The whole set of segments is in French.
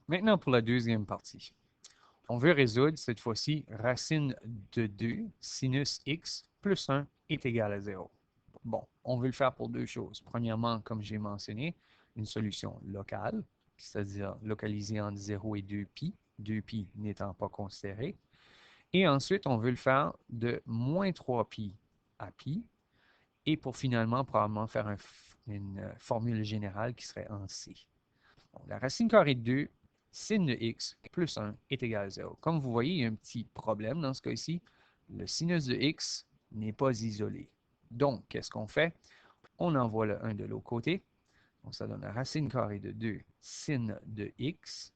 Maintenant, pour la deuxième partie. On veut résoudre cette fois-ci racine de 2 sinus x plus 1 est égal à 0. Bon, on veut le faire pour deux choses. Premièrement, comme j'ai mentionné, une solution locale, c'est-à-dire localisée entre 0 et 2π, 2π n'étant pas considéré. Et ensuite, on veut le faire de moins 3π à π, et pour finalement probablement faire une formule générale qui serait en C. Bon, la racine carrée de 2 sin de x plus 1 est égal à 0. Comme vous voyez, il y a un petit problème dans ce cas-ci. Le sinus de x n'est pas isolé. Donc, qu'est-ce qu'on fait? On envoie le 1 de l'autre côté. Donc, ça donne la racine carrée de 2 sin de x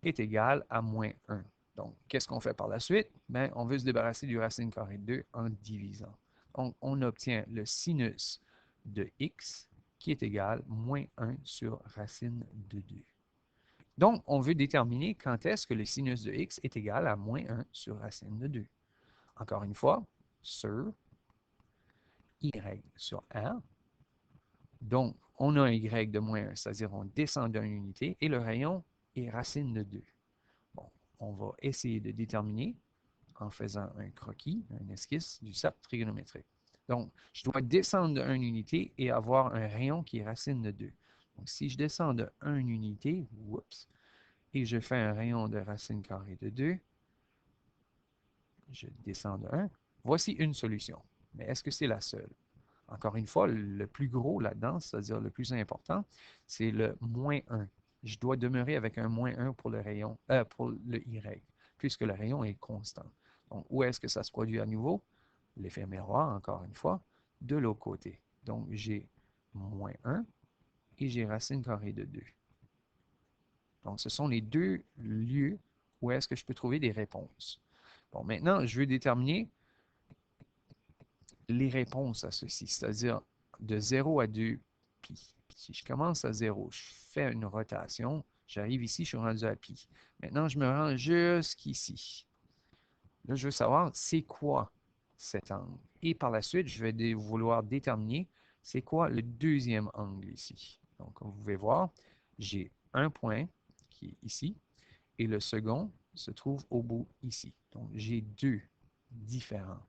est égal à moins 1. Donc, qu'est-ce qu'on fait par la suite? Bien, on veut se débarrasser du racine carrée de 2 en divisant. Donc, on obtient le sinus de x qui est égal à moins 1 sur racine de 2. Donc, on veut déterminer quand est-ce que le sinus de x est égal à moins 1 sur racine de 2. Encore une fois, sur y sur r. Donc, on a un y de moins 1, c'est-à-dire on descend d'une unité et le rayon est racine de 2. Bon, on va essayer de déterminer en faisant un croquis, un esquisse du cercle trigonométrique. Donc, je dois descendre de 1 unité et avoir un rayon qui est racine de 2. Donc, si je descends de 1 unité, oups, et je fais un rayon de racine carrée de 2, je descends de 1. Voici une solution. Mais est-ce que c'est la seule? Encore une fois, le plus gros là-dedans, c'est-à-dire le plus important, c'est le moins 1. Je dois demeurer avec un moins 1 pour le rayon, pour le y, puisque le rayon est constant. Donc, où est-ce que ça se produit à nouveau? L'effet miroir, encore une fois, de l'autre côté. Donc, j'ai moins 1 et j'ai racine carrée de 2. Donc, ce sont les deux lieux où est-ce que je peux trouver des réponses. Bon, maintenant, je veux déterminer les réponses à ceci, c'est-à-dire de 0 à 2π. Si je commence à 0, je fais une rotation, j'arrive ici, je suis rendu à π. Maintenant, je me rends jusqu'ici. Là, je veux savoir c'est quoi cet angle. Et par la suite, je vais vouloir déterminer c'est quoi le deuxième angle ici. Donc, comme vous pouvez voir, j'ai un point qui est ici et le second se trouve au bout ici. Donc, j'ai deux différents.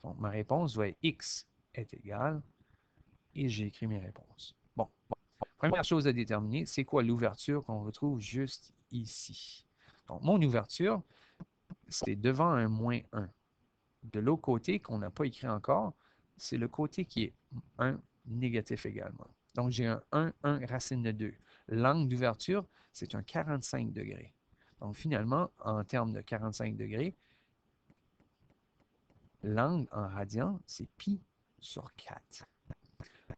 Donc, ma réponse va être x est égal, et j'ai écrit mes réponses. Bon, première chose à déterminer, c'est quoi l'ouverture qu'on retrouve juste ici. Donc, mon ouverture, c'est devant un moins 1. De l'autre côté, qu'on n'a pas écrit encore, c'est le côté qui est 1 négatif également. Donc, j'ai un 1, 1 racine de 2. L'angle d'ouverture, c'est un 45 degrés. Donc, finalement, en termes de 45 degrés, l'angle en radian, c'est pi sur 4.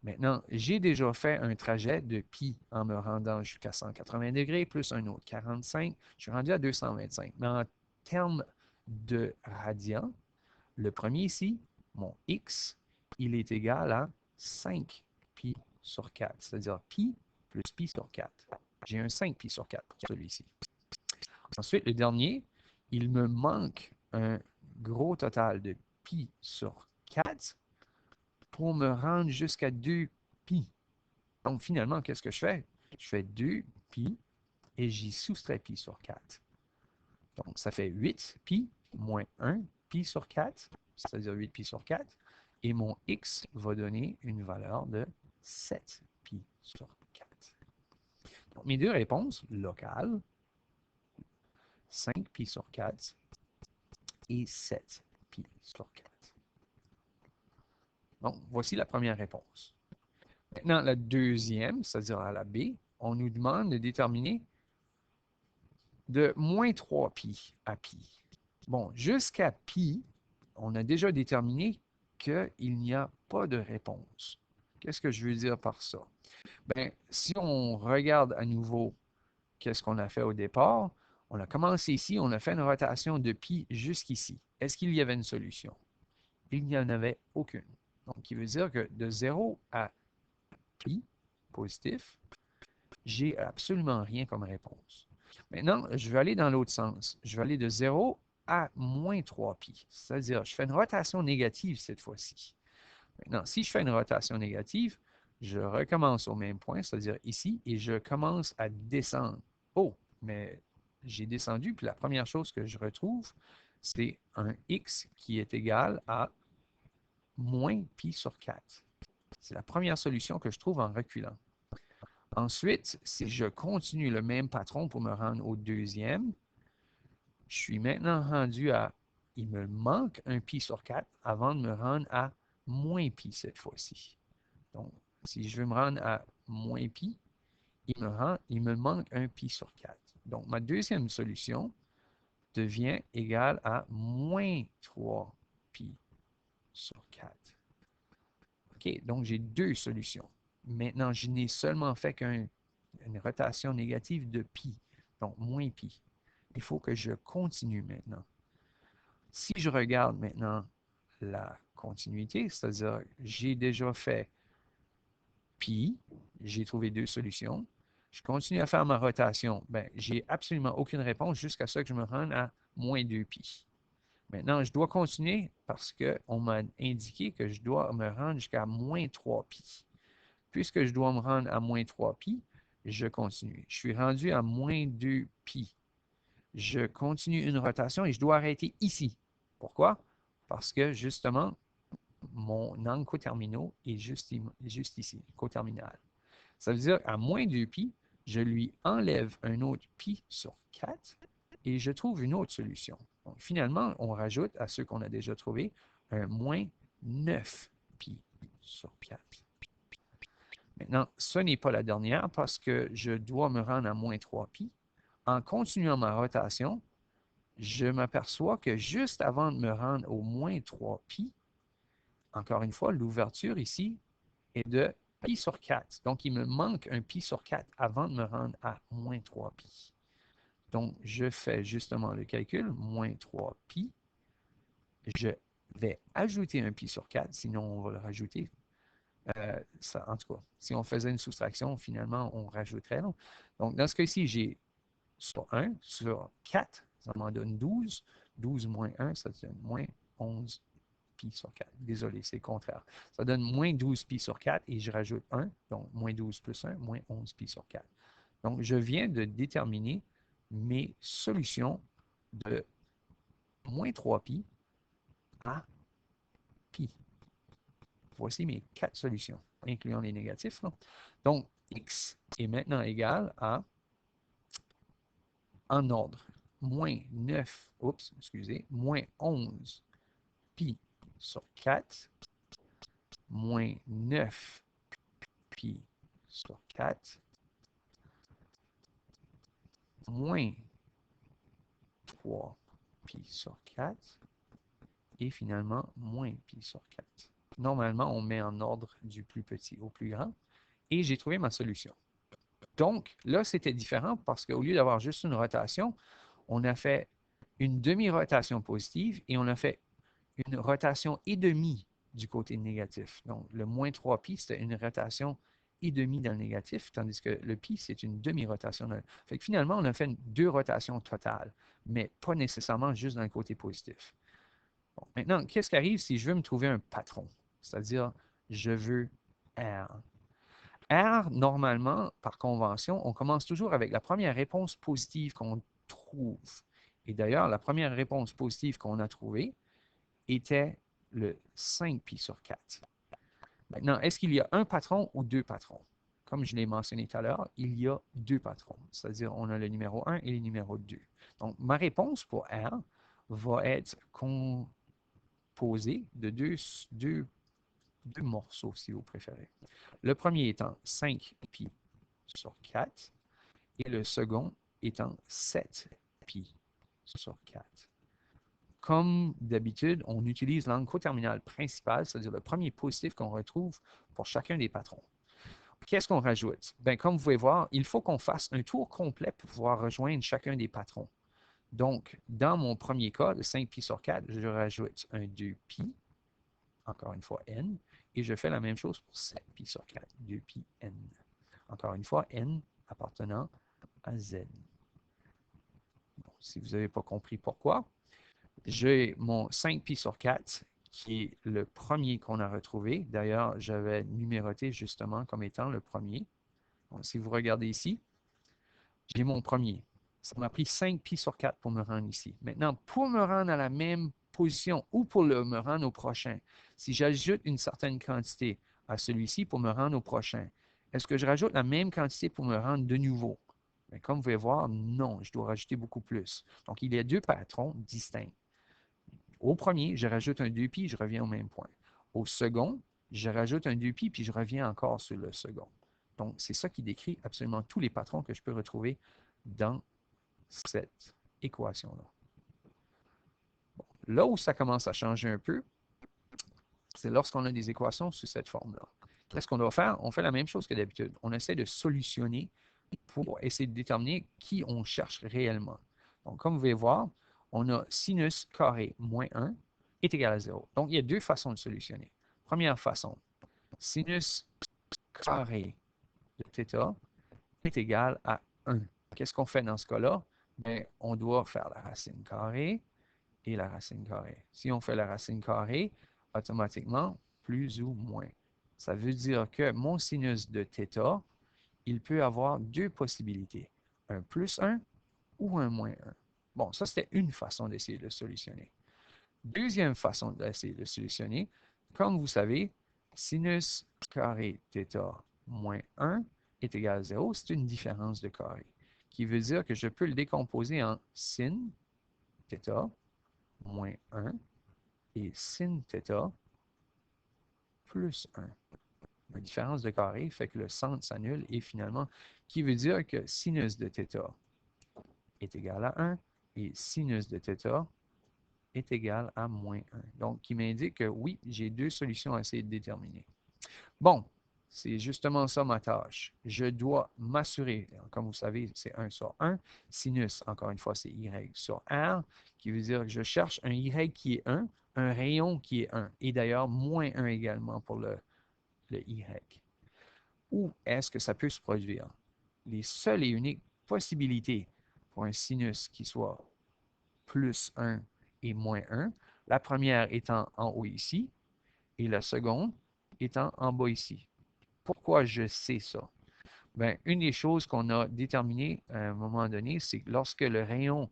Maintenant, j'ai déjà fait un trajet de pi en me rendant jusqu'à 180 degrés, plus un autre 45. Je suis rendu à 225. Mais en termes de radian, le premier ici, mon x, il est égal à 5 pi sur 4, c'est-à-dire pi plus pi sur 4. J'ai un 5 pi sur 4 pour celui-ci. Ensuite, le dernier, il me manque un gros total de pi sur 4 pour me rendre jusqu'à 2π. Donc, finalement, qu'est-ce que je fais? Je fais 2π et j'y soustrais pi sur 4. Donc, ça fait 8π moins 1π sur 4, c'est-à-dire 8π sur 4. Et mon x va donner une valeur de 7π sur 4. Donc, mes deux réponses locales, 5π sur 4 et 7π sur 4. Donc, voici la première réponse. Maintenant, la deuxième, c'est-à-dire à la B, on nous demande de déterminer de moins 3π à π. Bon, jusqu'à π, on a déjà déterminé qu'il n'y a pas de réponse. Qu'est-ce que je veux dire par ça? Bien, si on regarde à nouveau qu'est-ce qu'on a fait au départ, on a commencé ici, on a fait une rotation de π jusqu'ici. Est-ce qu'il y avait une solution? Il n'y en avait aucune. Donc, qui veut dire que de 0 à π, positif, j'ai absolument rien comme réponse. Maintenant, je vais aller dans l'autre sens. Je vais aller de 0 à moins 3π. C'est-à-dire, je fais une rotation négative cette fois-ci. Maintenant, si je fais une rotation négative, je recommence au même point, c'est-à-dire ici, et je commence à descendre. Oh, mais j'ai descendu, puis la première chose que je retrouve, c'est un x qui est égal à moins pi sur 4. C'est la première solution que je trouve en reculant. Ensuite, si je continue le même patron pour me rendre au deuxième, je suis maintenant rendu à, il me manque un pi sur 4 avant de me rendre à moins pi cette fois-ci. Donc, si je veux me rendre à moins pi, il me manque un pi sur 4. Donc, ma deuxième solution devient égale à moins 3 pi sur 4. OK, donc j'ai deux solutions. Maintenant, je n'ai seulement fait qu'une rotation négative de pi, donc moins pi. Il faut que je continue maintenant. Si je regarde maintenant la continuité, c'est-à-dire j'ai déjà fait pi, j'ai trouvé deux solutions, je continue à faire ma rotation, ben, j'ai absolument aucune réponse jusqu'à ce que je me rende à moins 2pi. Maintenant, je dois continuer parce qu'on m'a indiqué que je dois me rendre jusqu'à moins 3pi. Puisque je dois me rendre à moins 3pi, je continue. Je suis rendu à moins 2pi. Je continue une rotation et je dois arrêter ici. Pourquoi? Parce que justement, mon angle coterminaux est juste ici, coterminal. Ça veut dire qu'à moins 2pi, je lui enlève un autre pi sur 4 et je trouve une autre solution. Donc, finalement, on rajoute à ceux qu'on a déjà trouvés un moins 9 pi sur 4. Maintenant, ce n'est pas la dernière parce que je dois me rendre à moins 3pi. En continuant ma rotation, je m'aperçois que juste avant de me rendre au moins 3pi, encore une fois, l'ouverture ici est de pi sur 4. Donc, il me manque un pi sur 4 avant de me rendre à moins 3pi. Donc, je fais justement le calcul, moins 3pi. Je vais ajouter un pi sur 4, sinon on va le rajouter. En tout cas, si on faisait une soustraction, finalement, on rajouterait. Non? Donc, dans ce cas-ci, j'ai sur 1, sur 4, ça m'en donne 12. 12 moins 1, ça donne moins 11 pi sur 4. Désolé, c'est le contraire. Ça donne moins 12 pi sur 4 et je rajoute 1, donc moins 12 plus 1, moins 11 pi sur 4. Donc, je viens de déterminer mes solutions de moins 3pi à pi. Voici mes 4 solutions, incluant les négatifs. Là. Donc, x est maintenant égal à, en ordre, moins 9, moins 11 pi sur 4, moins 9 pi sur 4, moins 3 pi sur 4, et finalement, moins pi sur 4. Normalement, on met en ordre du plus petit au plus grand, et j'ai trouvé ma solution. Donc, là, c'était différent parce qu'au lieu d'avoir juste une rotation, on a fait une demi-rotation positive et on a fait une rotation et demie du côté négatif. Donc, le moins 3pi, c'était une rotation et demie dans le négatif, tandis que le pi, c'est une demi-rotation. Fait que finalement, on a fait deux rotations totales, mais pas nécessairement juste dans le côté positif. Bon, maintenant, qu'est-ce qui arrive si je veux me trouver un patron? C'est-à-dire, je veux R. R, normalement, par convention, on commence toujours avec la première réponse positive qu'on trouve. Et d'ailleurs, la première réponse positive qu'on a trouvée était le 5pi sur 4. Maintenant, est-ce qu'il y a un patron ou deux patrons? Comme je l'ai mentionné tout à l'heure, il y a deux patrons, c'est-à-dire on a le numéro 1 et le numéro 2. Donc, ma réponse pour R va être composée de deux morceaux, si vous préférez. Le premier étant 5pi sur 4 et le second étant 7pi sur 4. Comme d'habitude, on utilise l'angle coterminal principal, c'est-à-dire le premier positif qu'on retrouve pour chacun des patrons. Qu'est-ce qu'on rajoute? Bien, comme vous pouvez voir, il faut qu'on fasse un tour complet pour pouvoir rejoindre chacun des patrons. Donc, dans mon premier cas, de 5pi sur 4, je rajoute un 2pi, encore une fois n, et je fais la même chose pour 7pi sur 4, 2pi n. Encore une fois, n appartenant à z. Bon, si vous n'avez pas compris pourquoi, j'ai mon 5pi sur 4, qui est le premier qu'on a retrouvé. D'ailleurs, j'avais numéroté justement comme étant le premier. Donc, si vous regardez ici, j'ai mon premier, Ça m'a pris 5 pi sur 4 pour me rendre ici. Maintenant, pour me rendre à la même position ou pour me rendre au prochain, si j'ajoute une certaine quantité à celui-ci pour me rendre au prochain, est-ce que je rajoute la même quantité pour me rendre de nouveau? Mais comme vous pouvez voir, non, je dois rajouter beaucoup plus. Donc, il y a deux patrons distincts. Au premier, je rajoute un 2pi, je reviens au même point. Au second, je rajoute un 2pi, puis je reviens encore sur le second. Donc, c'est ça qui décrit absolument tous les patrons que je peux retrouver dans cette équation-là. Bon, là où ça commence à changer un peu, c'est lorsqu'on a des équations sous cette forme-là. Qu'est-ce qu'on doit faire? On fait la même chose que d'habitude. On essaie de solutionner pour essayer de déterminer qui on cherche réellement. Donc, comme vous pouvez voir, on a sinus carré moins 1 est égal à 0. Donc, il y a deux façons de solutionner. Première façon, sinus carré de θ est égal à 1. Qu'est-ce qu'on fait dans ce cas-là? Bien, on doit faire la racine carrée et la racine carrée. Si on fait la racine carrée, automatiquement, plus ou moins. Ça veut dire que mon sinus de θ, il peut avoir deux possibilités, un plus 1 ou un moins 1. Bon, ça, c'était une façon d'essayer de le solutionner. Deuxième façon d'essayer de le solutionner, comme vous savez, sinus carré θ moins 1 est égal à 0, c'est une différence de carré, qui veut dire que je peux le décomposer en sin θ moins 1 et sin θ plus 1. La différence de carré fait que le centre s'annule et finalement, qui veut dire que sinus de θ est égal à 1 et sinus de θ est égal à moins 1. Donc, qui m'indique que oui, j'ai deux solutions à essayer de déterminer. Bon, c'est justement ça ma tâche. Je dois m'assurer, comme vous savez, c'est 1 sur 1. Sinus, encore une fois, c'est Y sur R, qui veut dire que je cherche un Y qui est 1, un rayon qui est 1, et d'ailleurs moins 1 également pour le Y. Où est-ce que ça peut se produire? Les seules et uniques possibilités pour un sinus qui soit plus 1 et moins 1, la première étant en haut ici, et la seconde étant en bas ici. Pourquoi je sais ça? Bien, une des choses qu'on a déterminées à un moment donné, c'est que lorsque le rayon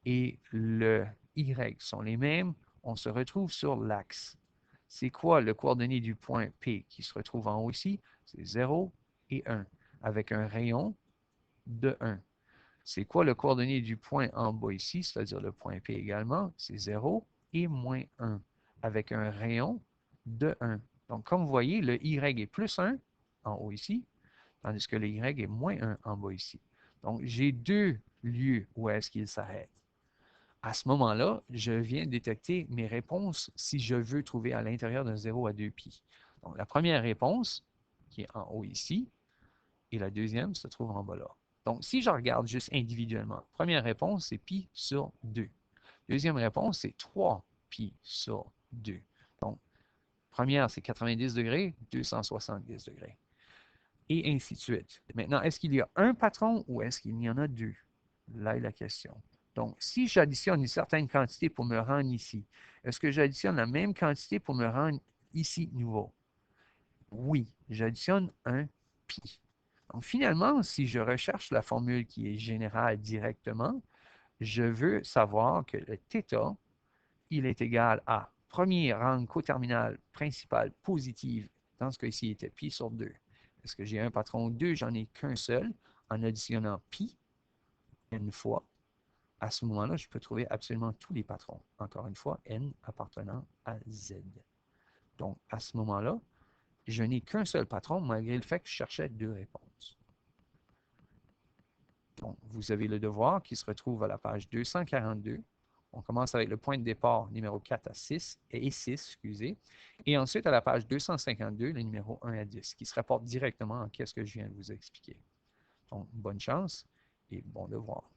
et le Y sont les mêmes, on se retrouve sur l'axe. C'est quoi le coordonné du point P qui se retrouve en haut ici? C'est 0 et 1, avec un rayon de 1. C'est quoi le coordonné du point en bas ici, c'est-à-dire le point P également? C'est 0 et moins 1, avec un rayon de 1. Donc, comme vous voyez, le Y est plus 1 en haut ici, tandis que le Y est moins 1 en bas ici. Donc, j'ai deux lieux où est-ce qu'il s'arrête. À ce moment-là, je viens détecter mes réponses si je veux trouver à l'intérieur d'un 0 à 2pi. Donc, la première réponse, qui est en haut ici, et la deuxième se trouve en bas là. Donc, si je regarde juste individuellement, première réponse, c'est pi sur 2. Deuxième réponse, c'est 3 pi sur 2. Donc, première, c'est 90 degrés, 270 degrés. Et ainsi de suite. Maintenant, est-ce qu'il y a un patron ou est-ce qu'il y en a deux? Là est la question. Donc, si j'additionne une certaine quantité pour me rendre ici, est-ce que j'additionne la même quantité pour me rendre ici nouveau? Oui, j'additionne un pi. Donc, finalement, si je recherche la formule qui est générale directement, je veux savoir que le θ, il est égal à premier rang coterminal principal positive, dans ce cas-ci, il était pi sur 2. Est-ce que j'ai un patron 2? J'en ai qu'un seul. En additionnant pi n fois, à ce moment-là, je peux trouver absolument tous les patrons. Encore une fois, n appartenant à z. Donc, à ce moment-là, je n'ai qu'un seul patron, malgré le fait que je cherchais deux réponses. Donc, vous avez le devoir qui se retrouve à la page 242. On commence avec le point de départ numéro 4 à 6, et 6, excusez. Et ensuite, à la page 252, le numéro 1 à 10, qui se rapporte directement à ce que je viens de vous expliquer. Donc, bonne chance et bon devoir.